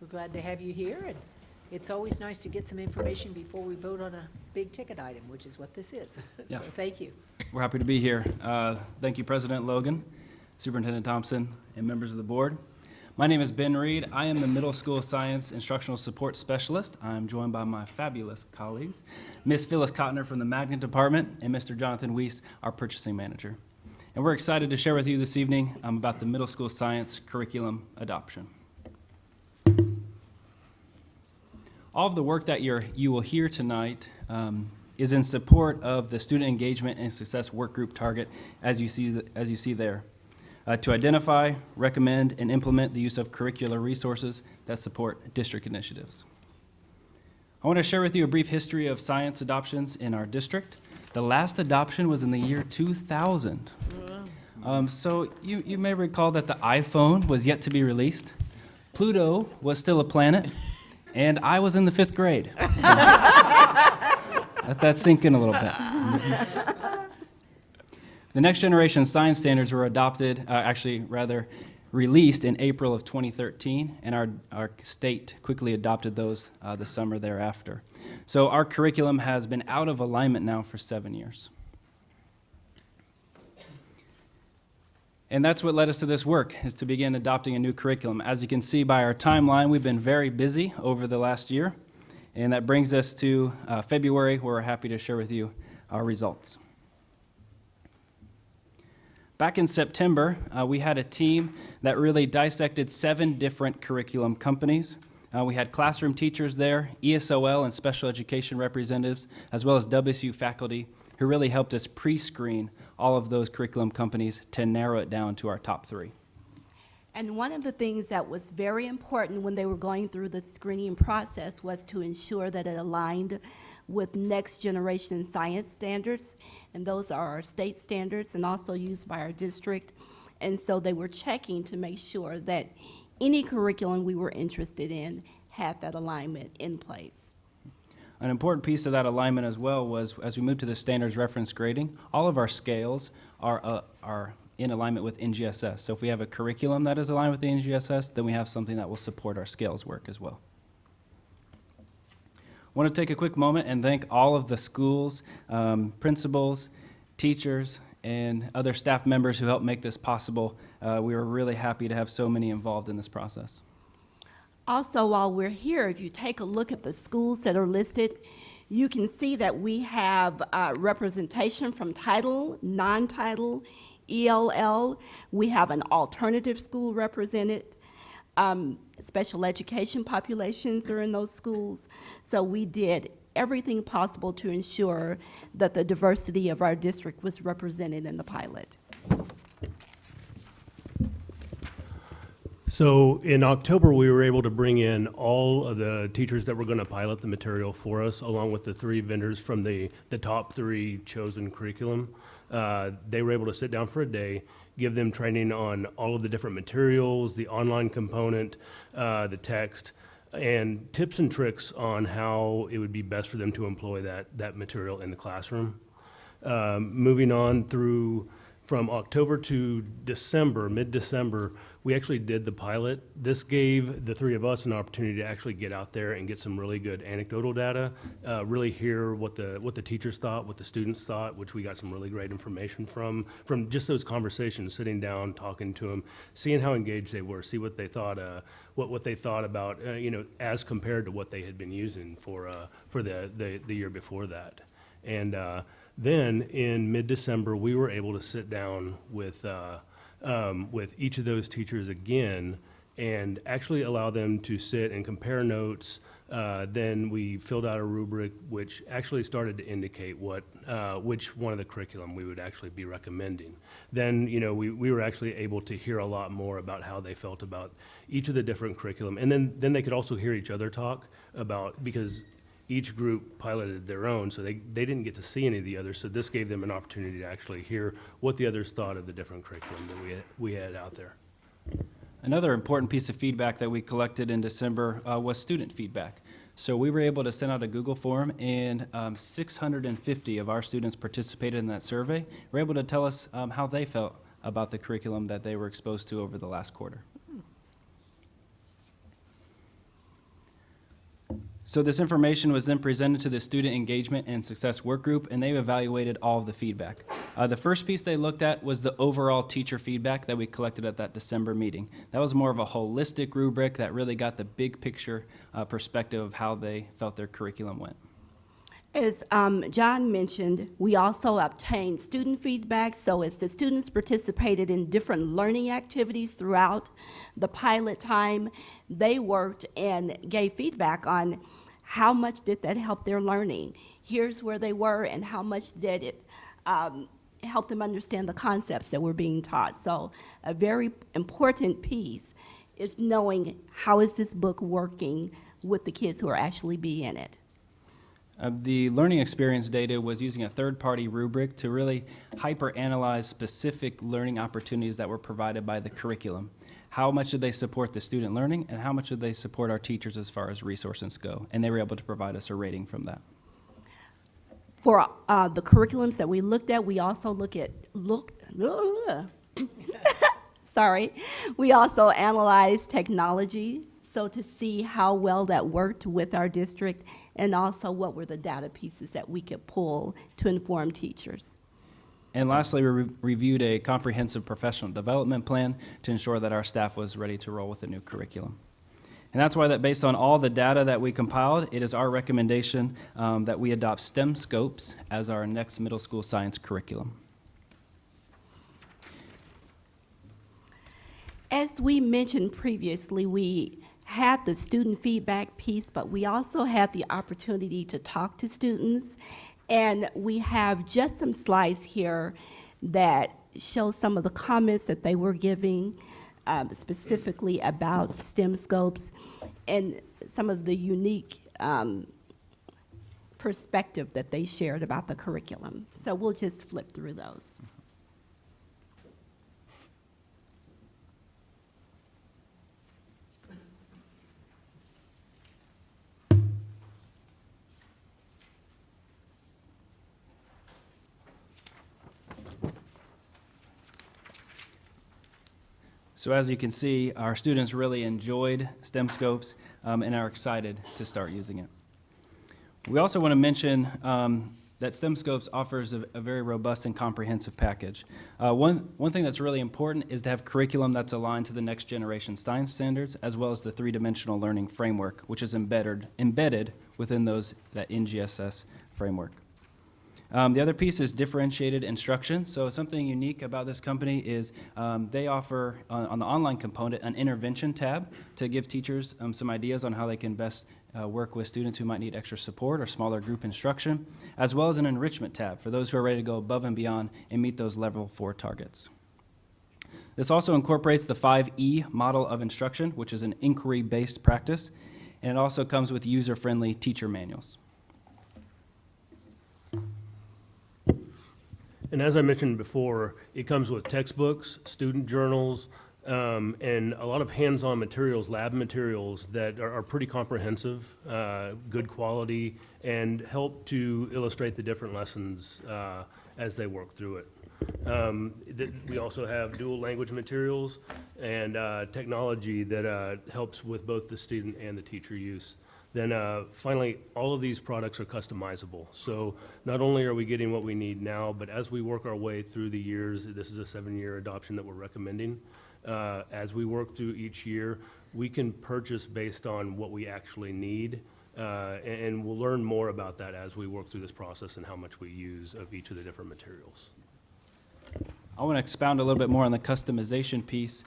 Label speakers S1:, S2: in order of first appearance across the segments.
S1: We're glad to have you here, and it's always nice to get some information before we vote on a big ticket item, which is what this is.
S2: Yeah.
S1: So thank you.
S2: We're happy to be here. Thank you, President Logan, Superintendent Thompson, and members of the board. My name is Ben Reed. I am the Middle School Science Instructional Support Specialist. I'm joined by my fabulous colleagues, Ms. Phyllis Kottner from the Magnet Department and Mr. Jonathan Weiss, our Purchasing Manager. And we're excited to share with you this evening about the middle school science curriculum adoption. All of the work that you will hear tonight is in support of the Student Engagement and Success Workgroup target, as you see there, to identify, recommend, and implement the use of curricular resources that support district initiatives. I want to share with you a brief history of science adoptions in our district. The last adoption was in the year 2000. So you may recall that the iPhone was yet to be released, Pluto was still a planet, and I was in the 5th grade. So let that sink in a little bit. The next generation science standards were adopted, released in April of 2013, and our state quickly adopted those the summer thereafter. So our curriculum has been out of alignment now for 7 years. And that's what led us to this work, is to begin adopting a new curriculum. As you can see by our timeline, we've been very busy over the last year, and that brings us to February, where we're happy to share with you our results. Back in September, we had a team that really dissected 7 different curriculum companies. We had classroom teachers there, ESOL and special education representatives, as well as WSU faculty, who really helped us pre-screen all of those curriculum companies to narrow it down to our top 3.
S3: And one of the things that was very important when they were going through the screening process was to ensure that it aligned with next generation science standards, and those are our state standards and also used by our district. And so they were checking to make sure that any curriculum we were interested in had that alignment in place.
S2: An important piece of that alignment as well was, as we moved to the standards reference grading, all of our scales are in alignment with NGSS. So if we have a curriculum that is aligned with the NGSS, then we have something that will support our scales work as well. I want to take a quick moment and thank all of the schools, principals, teachers, and other staff members who helped make this possible. We were really happy to have so many involved in this process.
S3: Also, while we're here, if you take a look at the schools that are listed, you can see that we have representation from title, non-title, ELL. We have an alternative school represented. Special education populations are in those schools. So we did everything possible to ensure that the diversity of our district was represented in the pilot.
S4: So in October, we were able to bring in all of the teachers that were going to pilot the material for us, along with the 3 vendors from the top 3 chosen curriculum. They were able to sit down for a day, give them training on all of the different materials, the online component, the text, and tips and tricks on how it would be best for them to employ that material in the classroom. Moving on through from October to December, mid-December, we actually did the pilot. This gave the 3 of us an opportunity to actually get out there and get some really good anecdotal data, really hear what the teachers thought, what the students thought, which we got some really great information from just those conversations, sitting down, talking to them, seeing how engaged they were, see what they thought, what they thought about, as compared to what they had been using for the year before that. And then in mid-December, we were able to sit down with each of those teachers again and actually allow them to sit and compare notes. Then we filled out a rubric which actually started to indicate which one of the curriculum we would actually be recommending. Then, we were actually able to hear a lot more about how they felt about each of the different curriculum. And then they could also hear each other talk about, because each group piloted their own, so they didn't get to see any of the others. So this gave them an opportunity to actually hear what the others thought of the different curriculum that we had out there.
S2: Another important piece of feedback that we collected in December was student feedback. So we were able to send out a Google form, and 650 of our students participated in that survey. Were able to tell us how they felt about the curriculum that they were exposed to over the last quarter. So this information was then presented to the Student Engagement and Success Workgroup, and they evaluated all of the feedback. The first piece they looked at was the overall teacher feedback that we collected at that December meeting. That was more of a holistic rubric that really got the big picture perspective of how they felt their curriculum went.
S3: As John mentioned, we also obtained student feedback, so as the students participated in different learning activities throughout the pilot time, they worked and gave feedback on how much did that help their learning. Here's where they were and how much did it help them understand the concepts that were being taught. So a very important piece is knowing how is this book working with the kids who are actually be in it.
S2: The learning experience data was using a third-party rubric to really hyper-analyze specific learning opportunities that were provided by the curriculum. How much did they support the student learning, and how much did they support our teachers as far as resources go? And they were able to provide us a rating from that.
S3: For the curriculums that we looked at, we also we also analyzed technology, so to see how well that worked with our district, and also what were the data pieces that we could pull to inform teachers.
S2: And lastly, we reviewed a comprehensive professional development plan to ensure that our staff was ready to roll with the new curriculum. And that's why that based on all the data that we compiled, it is our recommendation that we adopt STEMScopes as our next middle school science curriculum.
S3: As we mentioned previously, we had the student feedback piece, but we also had the opportunity to talk to students. And we have just some slides here that show some of the comments that they were giving, specifically about STEMScopes and some of the unique perspective that they shared about the curriculum. So we'll just flip through those.
S2: So as you can see, our students really enjoyed STEMScopes and are excited to start using it. We also want to mention that STEMScopes offers a very robust and comprehensive package. One thing that's really important is to have curriculum that's aligned to the next generation science standards, as well as the three-dimensional learning framework, which is embedded within that NGSS framework. The other piece is differentiated instruction. So something unique about this company is they offer, on the online component, an intervention tab to give teachers some ideas on how they can best work with students who might need extra support or smaller group instruction, as well as an enrichment tab for those who are ready to go above and beyond and meet those level 4 targets. This also incorporates the 5E model of instruction, which is an inquiry-based practice, and it also comes with user-friendly teacher manuals.
S4: And as I mentioned before, it comes with textbooks, student journals, and a lot of hands-on materials, lab materials that are pretty comprehensive, good quality, and help to illustrate the different lessons as they work through it. We also have dual language materials and technology that helps with both the student and the teacher use. Then finally, all of these products are customizable. So not only are we getting what we need now, but as we work our way through the years, this is a 7-year adoption that we're recommending. As we work through each year, we can purchase based on what we actually need. And we'll learn more about that as we work through this process and how much we use of each of the different materials.
S2: I want to expound a little bit more on the customization piece.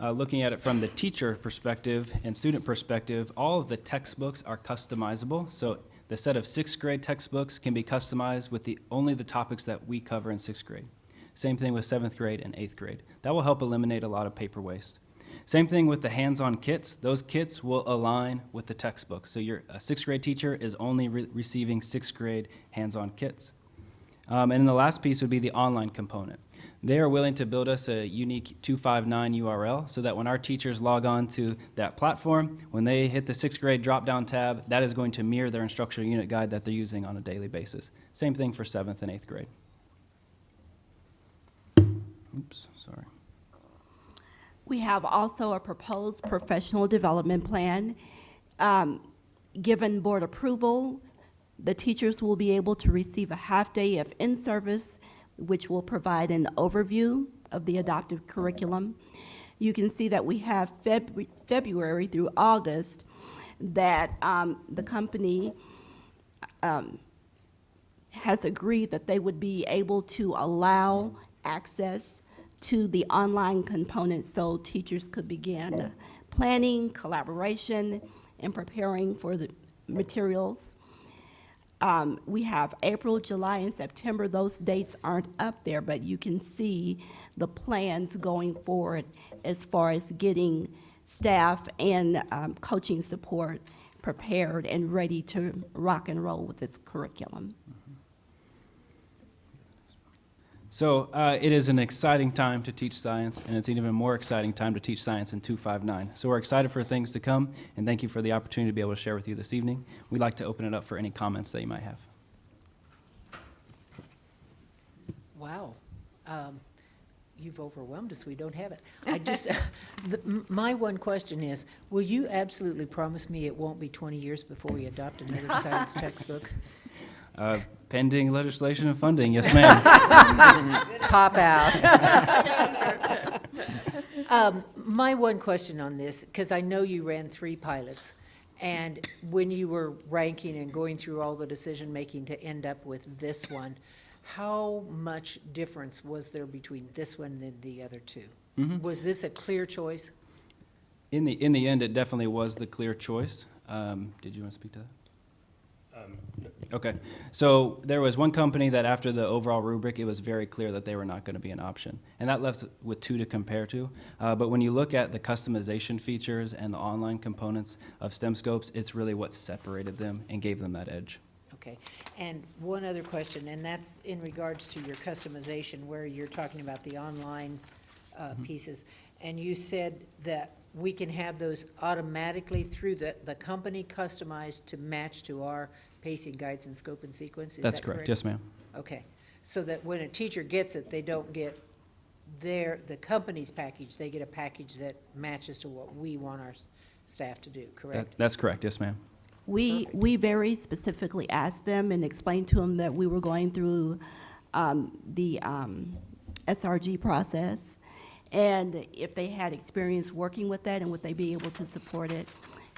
S2: Looking at it from the teacher perspective and student perspective, all of the textbooks are customizable. So the set of 6th grade textbooks can be customized with only the topics that we cover in 6th grade. Same thing with 7th grade and 8th grade. That will help eliminate a lot of paper waste. Same thing with the hands-on kits. Those kits will align with the textbooks. So your 6th grade teacher is only receiving 6th grade hands-on kits. And then the last piece would be the online component. They are willing to build us a unique 259 URL so that when our teachers log on to that platform, when they hit the 6th grade drop-down tab, that is going to mirror their instructional unit guide that they're using on a daily basis. Same thing for 7th and 8th grade. Oops, sorry.
S3: We have also a proposed professional development plan. Given board approval, the teachers will be able to receive a half-day of in-service, which will provide an overview of the adopted curriculum. You can see that we have February through August that the company has agreed that they would be able to allow access to the online component so teachers could begin planning, collaboration, and preparing for the materials. We have April, July, and September. Those dates aren't up there, but you can see the plans going forward as far as getting staff and coaching support prepared and ready to rock and roll with this curriculum.
S2: So it is an exciting time to teach science, and it's an even more exciting time to teach science in 259. So we're excited for things to come, and thank you for the opportunity to be able to share with you this evening. We'd like to open it up for any comments that you might have.
S1: Wow. You've overwhelmed us. We don't have it. I just, my one question is, will you absolutely promise me it won't be 20 years before we adopt another science textbook?
S2: Pending legislation and funding, yes, ma'am.
S1: Pop out. My one question on this, because I know you ran 3 pilots, and when you were ranking and going through all the decision-making to end up with this one, how much difference was there between this one and the other 2?
S2: Mhm.
S1: Was this a clear choice?
S2: In the end, it definitely was the clear choice. Did you want to speak to that? Okay, so there was one company that after the overall rubric, it was very clear that they were not going to be an option. And that left with 2 to compare to. But when you look at the customization features and the online components of STEMScopes, it's really what separated them and gave them that edge.
S1: Okay, and one other question, and that's in regards to your customization, where you're talking about the online pieces. And you said that we can have those automatically through the company customized to match to our pacing guides and scope and sequence, is that correct?
S2: That's correct, yes, ma'am.
S1: Okay, so that when a teacher gets it, they don't get the company's package, they get a package that matches to what we want our staff to do, correct?
S2: That's correct, yes, ma'am.
S3: We very specifically asked them and explained to them that we were going through the SRG process, and if they had experience working with that and would they be able to support it.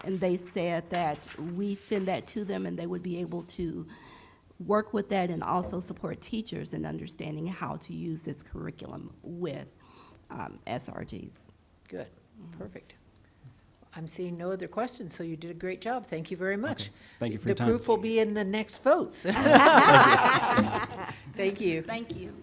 S3: And they said that we send that to them and they would be able to work with that and also support teachers in understanding how to use this curriculum with SRGs.
S1: Good, perfect. I'm seeing no other questions, so you did a great job. Thank you very much.
S2: Okay. Thank you for your time.
S1: The proof will be in the next votes. Thank you.
S3: Thank you.